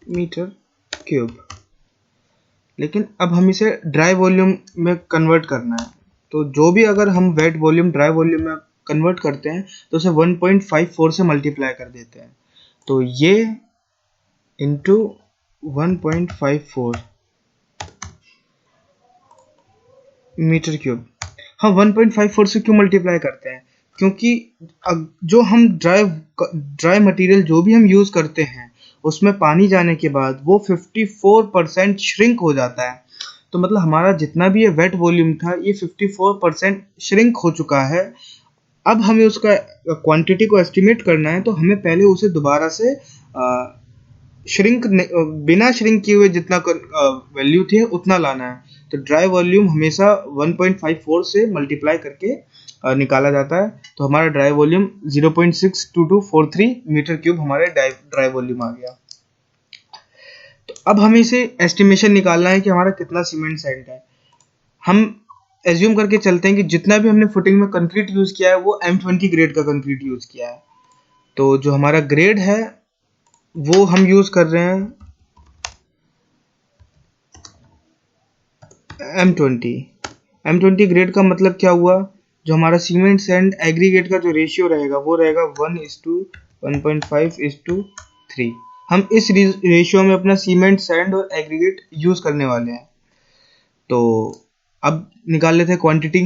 मीटर क्यूब। लेकिन अब हम इसे ड्राई वॉल्यूम में कन्वर्ट करना है। तो जो भी अगर हम वेट वॉल्यूम ड्राई वॉल्यूम में कन्वर्ट करते हैं तो उसे 1.54 से मल्टीप्लाई कर देते हैं। तो ये इंटू 1.54 मीटर क्यूब। हम 1.54 से क्यों मल्टीप्लाई करते हैं? क्योंकि जो हम ड्राई ड्राई मटेरियल जो भी हम यूज करते हैं उसमें पानी जाने के बाद वो 54% श्रिंक हो जाता है। तो मतलब हमारा जितना भी ये वेट वॉल्यूम था ये 54% श्रिंक हो चुका है। अब हमें उसका क्वांटिटी को एस्टिमेट करना है, तो हमें पहले उसे दोबारा से श्रिंक बिना श्रिंक किए हुए जितना वैल्यू थी उतना लाना है। तो ड्राई वॉल्यूम हमेशा 1.54 से मल्टीप्लाई करके निकाला जाता है। तो हमारा ड्राई वॉल्यूम 0.62243 मीटर क्यूब हमारे ड्राई वॉल्यूम आ गया। तो अब हमें इसे एस्टिमेशन निकालना है कि हमारा कितना सीमेंट सैंड है। हम एज्यूम करके चलते हैं कि जितना भी हमने फुटिंग में कंक्रीट यूज किया है वो M20 ग्रेड का कंक्रीट यूज किया है। तो जो हमारा ग्रेड है वो हम यूज कर रहे हैं M20 ग्रेड का मतलब क्या हुआ, जो हमारा सीमेंट सैंड एग्रीगेट का जो रेशियो रहेगा वो रहेगा 1:1.5:3। हम इस रेशियो में अपना सीमेंट सैंड और एग्रीगेट यूज करने वाले हैं। तो अब निकाल लेते हैं क्वांटिटी।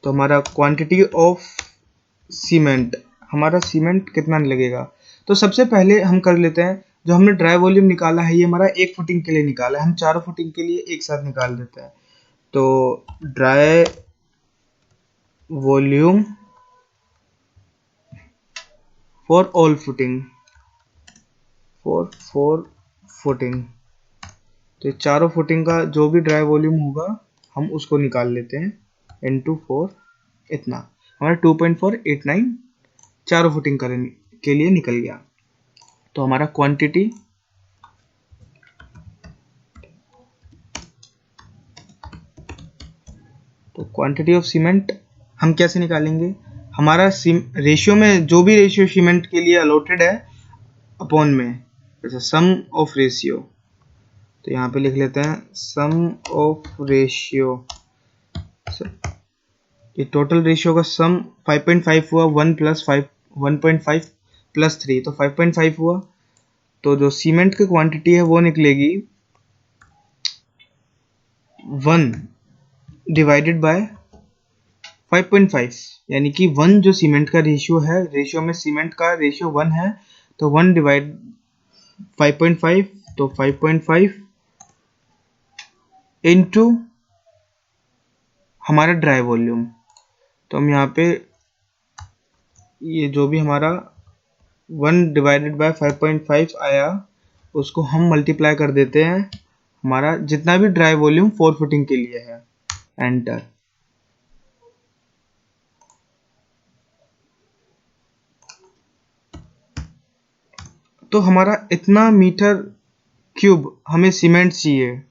तो हमारा क्वांटिटी ऑफ सीमेंट, हमारा सीमेंट कितना लगेगा। तो सबसे पहले हम कर लेते हैं, जो हमने ड्राई वॉल्यूम निकाला है ये हमारा एक फुटिंग के लिए निकाला है, हम चारों फुटिंग के लिए एक साथ निकाल देते हैं। तो dry volume for all footing, for footing, तो चारों फुटिंग का जो भी ड्राई वॉल्यूम होगा हम उसको निकाल लेते हैं इनटू 4, इतना हमारा 2.489 चारों फुटिंग के लिए निकल गया। तो हमारा क्वांटिटी ऑफ सीमेंट हम कैसे निकालेंगे, हमारा रेशियो में जो भी रेशियो सीमेंट के लिए अलॉटेड है अपॉन में, जैसे सम ऑफ रेशियो, तो यहाँ पे लिख लेते हैं सम ऑफ रेशियो। ये टोटल रेशियो का सम 5.5 हुआ, 1 + 5 1.5 + 3 तो 5.5 हुआ। तो जो सीमेंट की क्वांटिटी है वो निकलेगी 1 डिवाइडेड बाय 5.5, यानी कि 1 जो सीमेंट का रेशियो है, रेशियो में सीमेंट का रेशियो 1 है, तो 1 डिवाइड 5.5, तो 5.5 इनटू हमारा ड्राई वॉल्यूम। तो हम यहाँ पे ये जो भी हमारा 1 डिवाइडेड बाय 5.5 आया उसको हम मल्टीप्लाई कर देते हैं हमारा जितना भी ड्राई वॉल्यूम 4 फुटिंग के लिए है, एंटर। तो हमारा इतना मीटर क्यूब हमें सीमेंट चाहिए,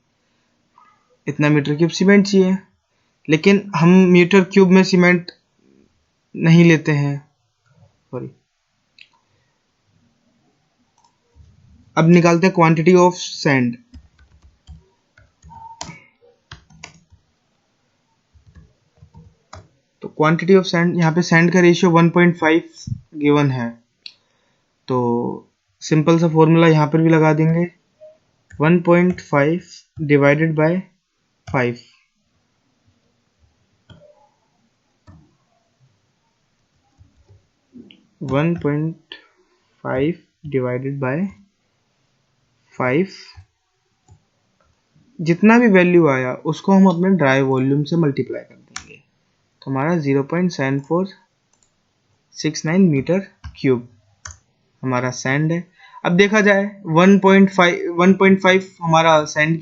इतना मीटर क्यूब सीमेंट चाहिए, लेकिन हम मीटर क्यूब में सीमेंट नहीं लेते हैं, सॉरी। अब निकालते हैं क्वांटिटी ऑफ सैंड। तो क्वांटिटी ऑफ सैंड, यहाँ पे सैंड का रेशियो 1.5 गिवन है, तो सिंपल सा फॉर्मूला यहाँ पर भी लगा देंगे, 1.5 डिवाइडेड बाय 5, 1.5 डिवाइडेड बाय 5, जितना भी वैल्यू आया उसको हम अपने ड्राई वॉल्यूम से मल्टीप्लाई कर देंगे। तो हमारा 0.7469 मीटर क्यूब हमारा सैंड है। अब देखा जाए 1.5 हमारा सैंड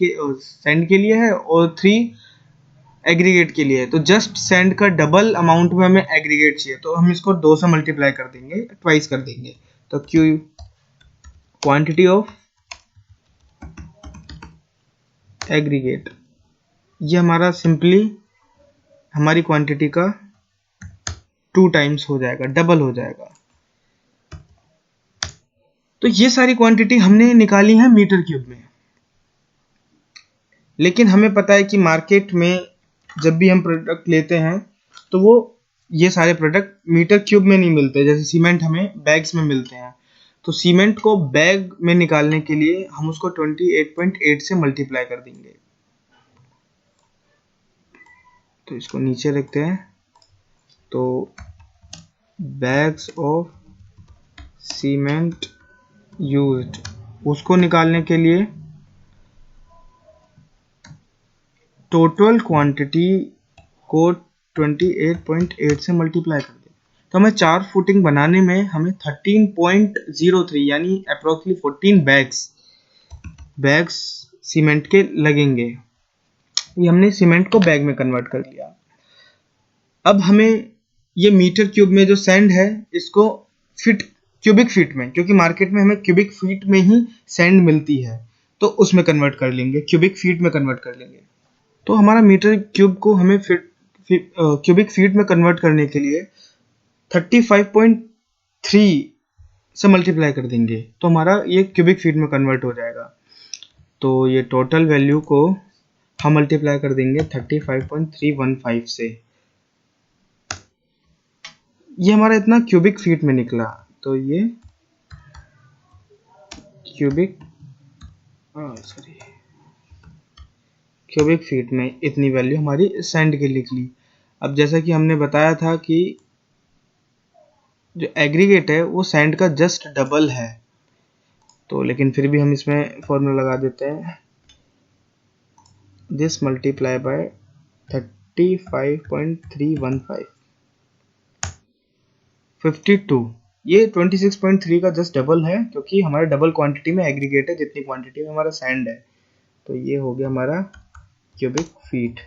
के लिए है और 3 एग्रीगेट के लिए है, तो जस्ट सैंड का डबल अमाउंट में हमें एग्रीगेट चाहिए, तो हम इसको 2 से मल्टीप्लाई कर देंगे, ट्वाइस कर देंगे। तो क्यू क्वांटिटी ऑफ एग्रीगेट, ये हमारा सिंपली हमारी क्वांटिटी का 2 टाइम्स हो जाएगा, डबल हो जाएगा। तो ये सारी क्वांटिटी हमने निकाली है मीटर क्यूब में, लेकिन हमें पता है कि मार्केट में जब भी हम प्रोडक्ट लेते हैं तो वो ये सारे प्रोडक्ट मीटर क्यूब में नहीं मिलते, जैसे सीमेंट हमें बैग्स में मिलते हैं। तो सीमेंट को बैग में निकालने के लिए हम उसको 28.8 से मल्टीप्लाई कर देंगे। तो इसको नीचे रखते हैं, तो बैग्स ऑफ सीमेंट यूज्ड, उसको निकालने के लिए टोटल क्वांटिटी को 28.8 से मल्टीप्लाई कर दें, तो हमें 4 फुटिंग बनाने में हमें 13.03 यानी अप्रोक्सीमेटली 14 बैग्स सीमेंट के लगेंगे। ये हमने सीमेंट को बैग में कन्वर्ट कर लिया। अब हमें ये मीटर क्यूब में जो सैंड है इसको क्यूबिक फीट में, क्योंकि मार्केट में हमें क्यूबिक फीट में ही सैंड मिलती है, तो उसमें कन्वर्ट कर लेंगे, क्यूबिक फीट में कन्वर्ट कर लेंगे। तो हमारा मीटर क्यूब को हमें क्यूबिक फीट में कन्वर्ट करने के लिए 35.3 से मल्टीप्लाई कर देंगे, तो हमारा ये क्यूबिक फीट में कन्वर्ट हो जाएगा। तो ये टोटल वैल्यू को हम मल्टीप्लाई कर देंगे 35.315 से। ये हमारा इतना क्यूबिक फीट में निकला, तो ये क्यूबिक फीट में इतनी वैल्यू हमारी सैंड की लिख ली। अब जैसा कि हमने बताया था कि जो एग्रीगेट है वो सैंड का जस्ट डबल है, तो लेकिन फिर भी हम इसमें फॉर्मूला लगा देते हैं, दिस मल्टीप्लाई बाय 35.315 52। ये 26.3 का जस्ट डबल है, क्योंकि हमारा डबल क्वांटिटी में एग्रीगेट है जितनी क्वांटिटी में हमारा सैंड है। तो ये हो गया हमारा क्यूबिक फीट।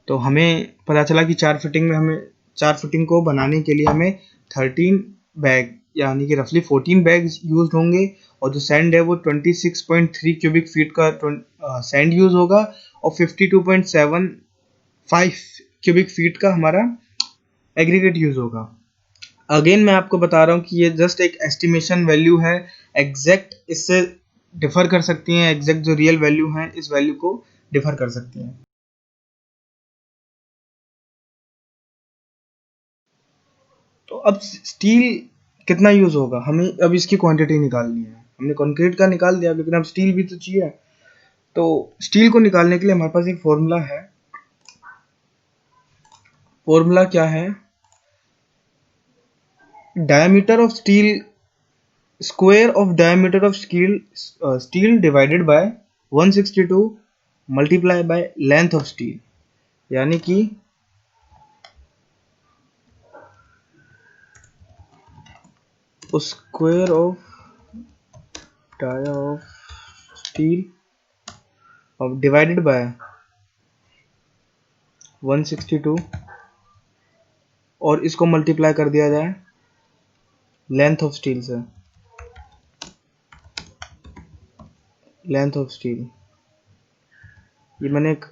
तो हमें पता चला कि 4 फुटिंग को बनाने के लिए हमें 13 बैग यानी कि रफली 14 बैग यूज होंगे, और जो सैंड है वो 26.3 क्यूबिक फीट का सैंड यूज होगा, और 52.75 क्यूबिक फीट का हमारा एग्रीगेट यूज होगा। अगेन मैं आपको बता रहा हूँ कि ये जस्ट एक एस्टिमेशन वैल्यू है, एग्जैक्ट इससे डिफर कर सकती हैं, एग्जैक्ट जो रियल वैल्यू है इस वैल्यू को डिफर कर सकती हैं। तो अब स्टील कितना यूज होगा, हमें अब इसकी क्वांटिटी निकालनी है। हमने कंक्रीट का निकाल दिया, लेकिन अब स्टील भी तो चाहिए। तो स्टील को निकालने के लिए हमारे पास एक फॉर्मूला है। फॉर्मूला क्या है, diameter of steel, square of diameter of steel divided by 162 multiply by length of steel, यानी कि square of dia of steel और डिवाइडेड बाय 162 और इसको मल्टीप्लाई कर दिया जाए लेंथ ऑफ स्टील से। लेंथ ऑफ स्टील, ये मैंने एक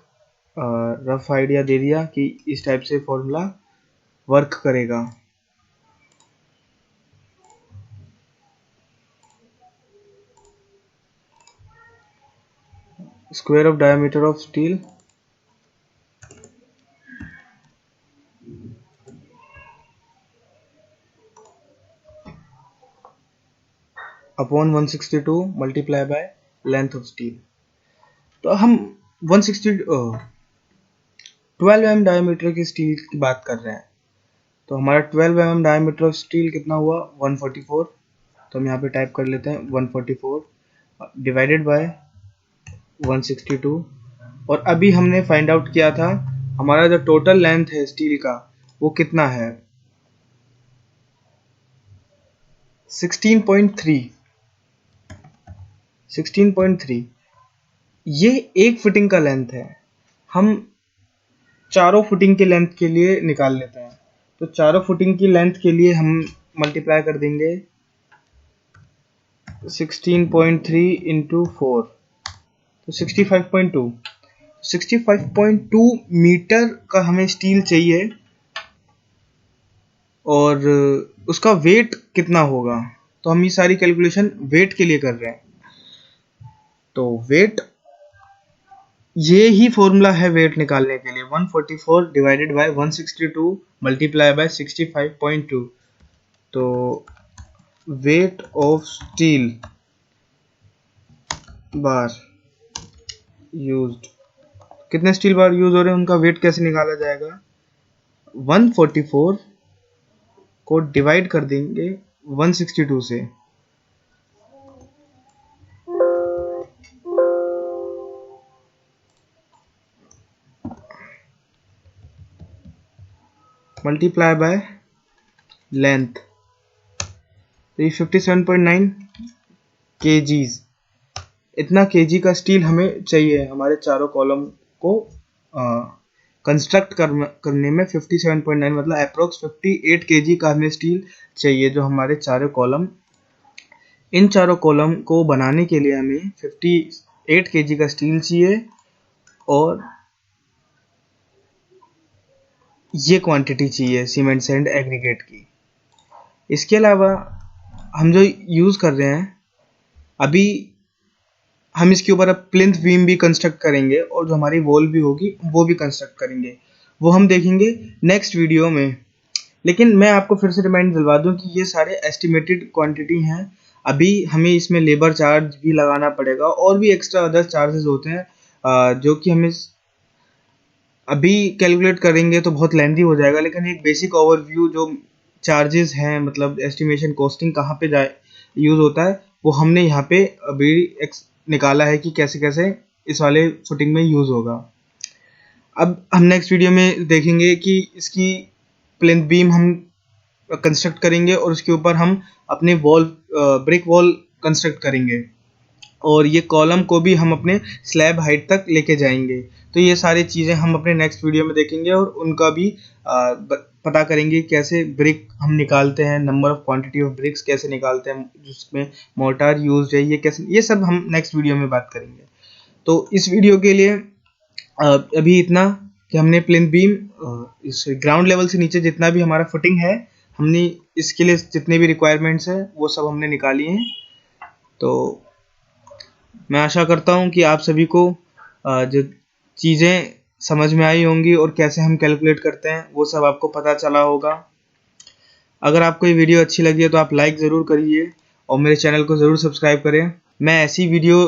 रफ आइडिया दे दिया कि इस टाइप से फॉर्मूला वर्क करेगा। Square of diameter of steel upon 162 multiply by length of steel. तो हम 12 mm डायमीटर की स्टील की बात कर रहे हैं, तो हमारा 12 mm डायमीटर ऑफ स्टील कितना हुआ 144। तो हम यहाँ पे टाइप कर लेते हैं 144 डिवाइडेड बाय 162, और अभी हमने फाइंड आउट किया था हमारा जो टोटल लेंथ है स्टील का वो कितना है 16.3। ये एक फुटिंग का लेंथ है। हम चारों फुटिंग के लेंथ के लिए निकाल लेते हैं, तो चारों फुटिंग की लेंथ के लिए हम मल्टीप्लाई कर देंगे 16.3 इंटू 4, तो 65.2 मीटर का हमें स्टील चाहिए, और उसका वेट कितना होगा, तो हम ये सारी कैलकुलेशन वेट के लिए कर रहे हैं। तो वेट, ये ही फॉर्मूला है वेट निकालने के लिए, 144 डिवाइडेड बाय 162 मल्टीप्लाई बाय 65.2। तो weight of steel bar used, कितने स्टील बार यूज हो रहे हैं उनका वेट कैसे निकाला जाएगा, 144 को डिवाइड कर देंगे 162 से। मल्टीप्लाई बाय लेंथ, तो ये 57.9 kgs, इतना kg का स्टील हमें चाहिए हमारे चारों कॉलम को कंस्ट्रक्ट करने में। 57.9 मतलब अप्रोक्स 58 kg का हमें स्टील चाहिए जो हमारे चारों कॉलम, इन चारों कॉलम को बनाने के लिए हमें 58 kg का स्टील चाहिए और ये क्वांटिटी चाहिए सीमेंट सैंड एग्रीगेट की। इसके अलावा हम जो यूज़ कर रहे हैं अभी, हम इसके ऊपर अब प्लिंथ बीम भी कंस्ट्रक्ट करेंगे और जो हमारी वॉल भी होगी वो भी कंस्ट्रक्ट करेंगे, वो हम देखेंगे नेक्स्ट वीडियो में। लेकिन मैं आपको फिर से रिमाइंड दिलवा दूं कि ये सारे एस्टिमेटेड क्वांटिटी हैं। अभी हमें इसमें लेबर चार्ज भी लगाना पड़ेगा और भी एक्स्ट्रा अदर चार्जेस होते हैं जो कि हमें अभी कैलकुलेट करेंगे तो बहुत लेंथी हो जाएगा। लेकिन एक बेसिक ओवरव्यू जो चार्जेस हैं, मतलब एस्टिमेशन कॉस्टिंग कहाँ पे जाए यूज़ होता है, वो हमने यहाँ पे अभी निकाला है कि कैसे कैसे इस वाले फुटिंग में यूज़ होगा। अब हम नेक्स्ट वीडियो में देखेंगे कि इसकी प्लिंथ बीम हम कंस्ट्रक्ट करेंगे और उसके ऊपर हम अपने वॉल ब्रिक वॉल कंस्ट्रक्ट करेंगे और ये कॉलम को भी हम अपने स्लैब हाइट तक लेके जाएंगे। तो ये सारी चीज़ें हम अपने नेक्स्ट वीडियो में देखेंगे और उनका भी पता करेंगे कैसे ब्रिक हम निकालते हैं, number of quantity of BRICS कैसे निकालते हैं, जिसमें मोर्टार यूज है, ये कैसे, ये सब हम नेक्स्ट वीडियो में बात करेंगे। तो इस वीडियो के लिए अभी इतना कि हमने प्लिंथ बीम इस ग्राउंड लेवल से नीचे जितना भी हमारा फुटिंग है, हमने इसके लिए जितने भी रिक्वायरमेंट्स हैं वो सब हमने निकाली हैं। तो मैं आशा करता हूँ कि आप सभी को जो चीज़ें समझ में आई होंगी और कैसे हम कैलकुलेट करते हैं वो सब आपको पता चला होगा। अगर आपको ये वीडियो अच्छी लगी है तो आप लाइक ज़रूर करिए और मेरे चैनल को ज़रूर सब्सक्राइब करें। मैं ऐसी वीडियो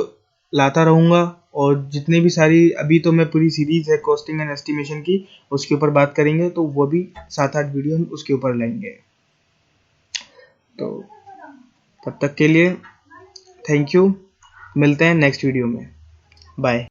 लाता रहूँगा और जितनी भी सारी, अभी तो मैं पूरी सीरीज़ है कॉस्टिंग एंड एस्टिमेशन की, उसके ऊपर बात करेंगे, तो वो भी 7-8 वीडियो हम उसके ऊपर लेंगे। तो तब तक के लिए थैंक यू, मिलते हैं नेक्स्ट वीडियो में, बाय।